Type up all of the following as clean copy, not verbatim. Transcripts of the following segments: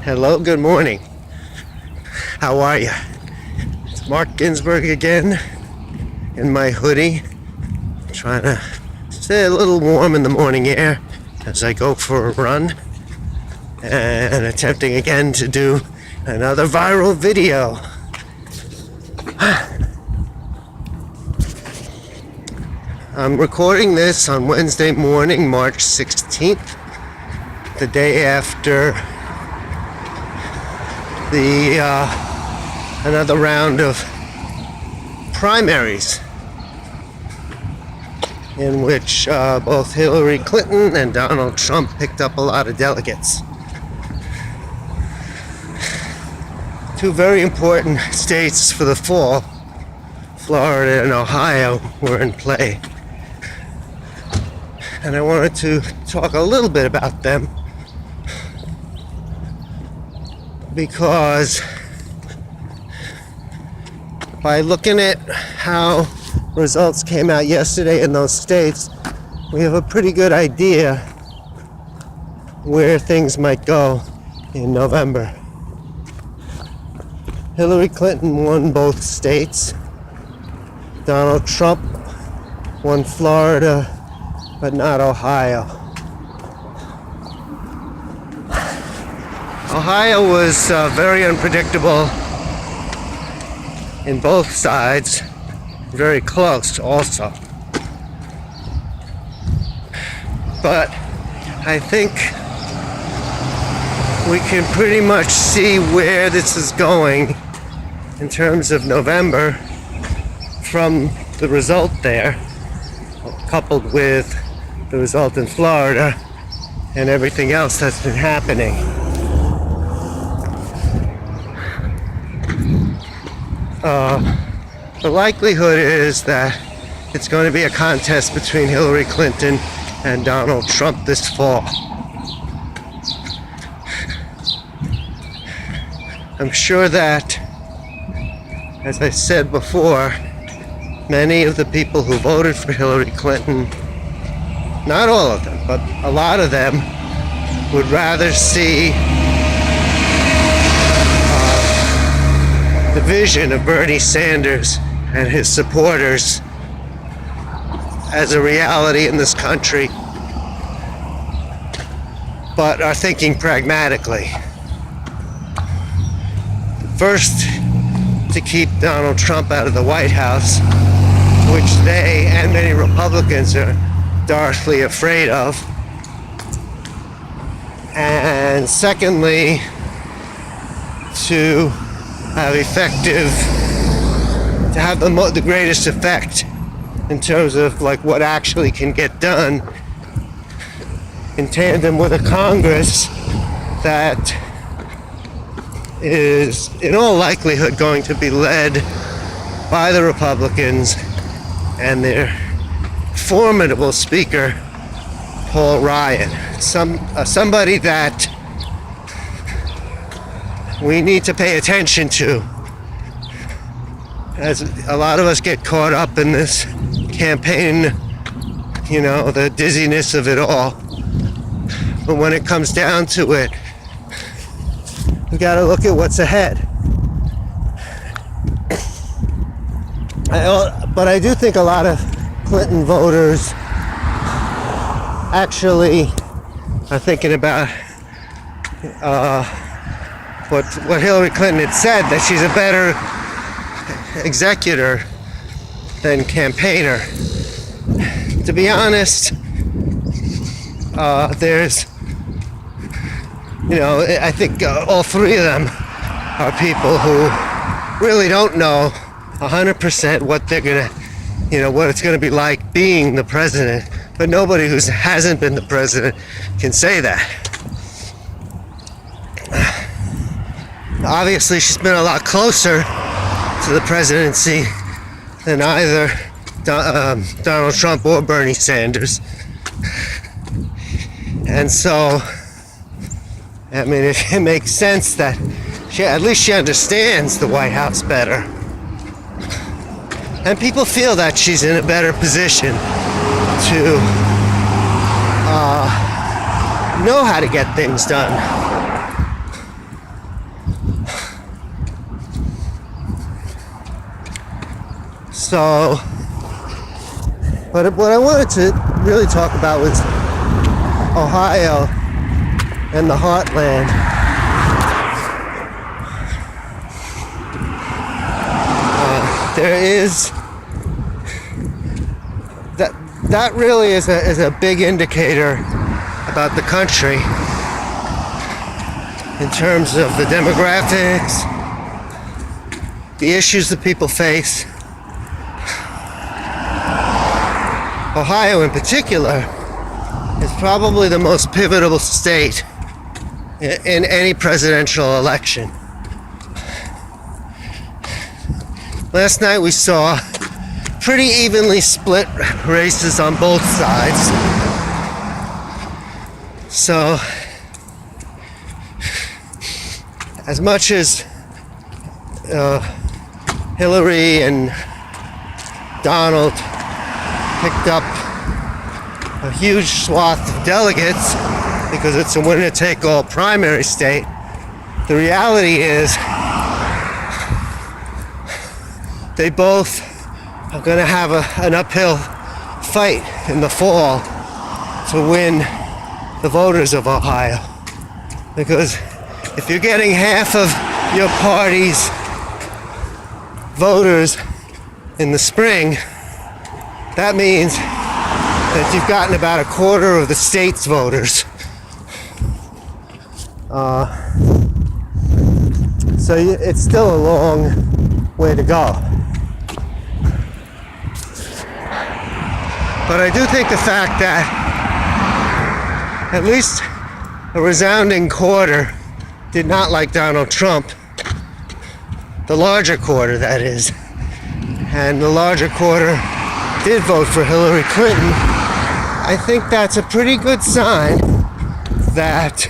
Hello, good morning. How are you? It's Marc Ginsburg again in my hoodie, trying to stay a little warm in the morning air as I go for a run and attempting again to do another viral video. I'm recording this on Wednesday morning, March 16th, the day after another round of primaries in which both Hillary Clinton and Donald Trump picked up a lot of delegates. Two very important states for the fall, Florida and Ohio, were in play. And I wanted to talk a little bit about them because by looking at how results came out yesterday in those states, we have a pretty good idea where things might go in November. Hillary Clinton won both states. Donald Trump won Florida, but not Ohio. Ohio was very unpredictable in both sides, very close also. But I think we can pretty much see where this is going in terms of November from the result there, coupled with the result in Florida and everything else that's been happening. The likelihood is that it's going to be a contest between Hillary Clinton and Donald Trump this fall. I'm sure that, as I said before, many of the people who voted for Hillary Clinton, not all of them, but a lot of them, would rather see the vision of Bernie Sanders and his supporters as a reality in this country, but are thinking pragmatically. First, to keep Donald Trump out of the White House, which they and many Republicans are darkly afraid of. And secondly, to have the greatest effect in terms of like what actually can get done in tandem with a Congress that is in all likelihood going to be led by the Republicans and their formidable speaker, Paul Ryan, somebody that we need to pay attention to, as a lot of us get caught up in this campaign, the dizziness of it all. But when it comes down to it, we got to look at what's ahead. But I do think a lot of Clinton voters actually are thinking about what Hillary Clinton had said, that she's a better executor than campaigner. To be honest, I think all three of them are people who really don't know 100% what they're gonna, what it's gonna be like being the president. But nobody who hasn't been the president can say that. Obviously, she's been a lot closer to the presidency than either Donald Trump or Bernie Sanders. And so, it makes sense that at least she understands the White House better. And people feel that she's in a better position to know how to get things done. So, but what I wanted to really talk about was Ohio and the heartland. There is that really is a big indicator about the country in terms of the demographics, the issues that people face. Ohio in particular is probably the most pivotal state in any presidential election. Last night we saw pretty evenly split races on both sides. So, as much as Hillary and Donald picked up a huge swath of delegates because it's a winner-take-all primary state, the reality is they both are going to have an uphill fight in the fall to win the voters of Ohio. Because if you're getting half of your party's voters in the spring, that means that you've gotten about a quarter of the state's voters. So it's still a long way to go. But I do think the fact that at least a resounding quarter did not like Donald Trump, the larger quarter that is, and the larger quarter did vote for Hillary Clinton, I think that's a pretty good sign that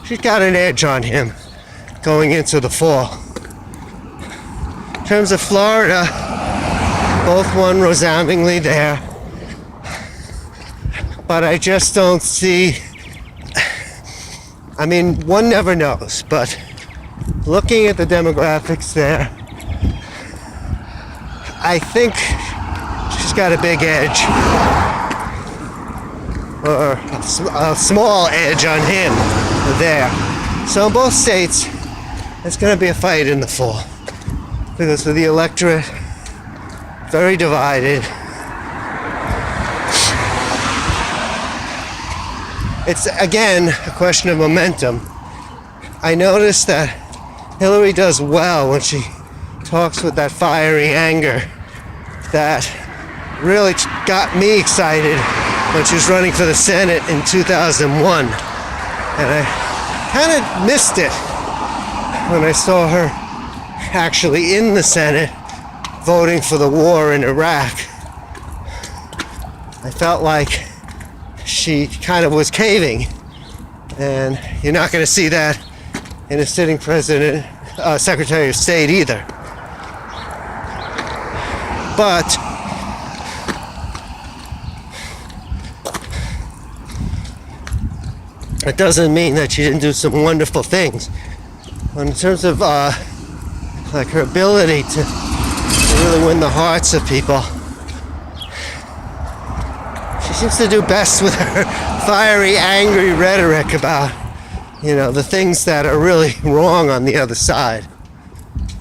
she's got an edge on him going into the fall. In terms of Florida, both won resoundingly there, but I just don't see, I mean, one never knows, but looking at the demographics there, I think she's got a big edge, or a small edge on him there. So in both states, it's going to be a fight in the fall because of the electorate, very divided. It's again a question of momentum. I noticed that Hillary does well when she talks with that fiery anger that really got me excited when she was running for the Senate in 2001. And I kind of missed it when I saw her actually in the Senate voting for the war in Iraq. I felt like she kind of was caving, and you're not going to see that in a sitting president, Secretary of State either. But it doesn't mean that she didn't do some wonderful things. In terms of like her ability to really win the hearts of people, she seems to do best with her fiery, angry rhetoric about, you know, the things that are really wrong on the other side.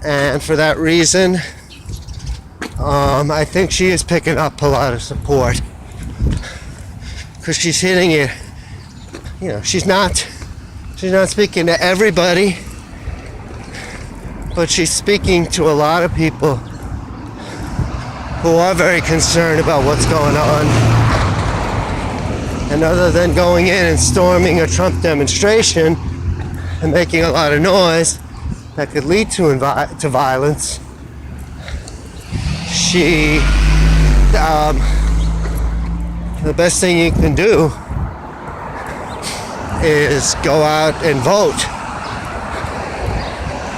And for that reason, I think she is picking up a lot of support because she's hitting it. You know, she's not speaking to everybody, but she's speaking to a lot of people who are very concerned about what's going on. And other than going in and storming a Trump demonstration and making a lot of noise that could lead to violence, the best thing you can do is go out and vote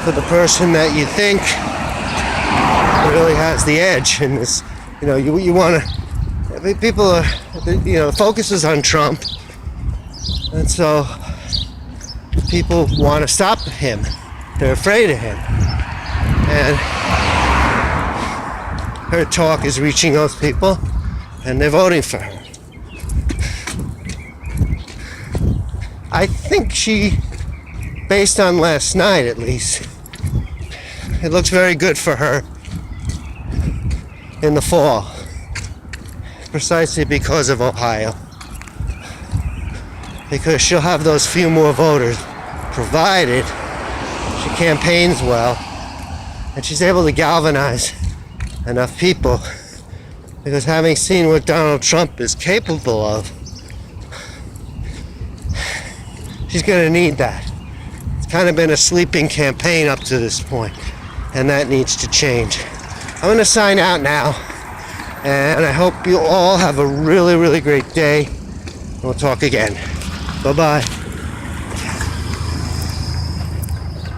for the person that you think really has the edge in this. You know, you want to, people are, you know, the focus is on Trump, and so people want to stop him. They're afraid of him, And her talk is reaching those people, and they're voting for her. I think she, based on last night at least, it looks very good for her in the fall, precisely because of Ohio. Because she'll have those few more voters, provided she campaigns well and she's able to galvanize enough people. Because having seen what Donald Trump is capable of, she's going to need that. It's kind of been a sleeping campaign up to this point, and that needs to change. I'm going to sign out now, and I hope you all have a really, really great day. We'll talk again. Bye-bye.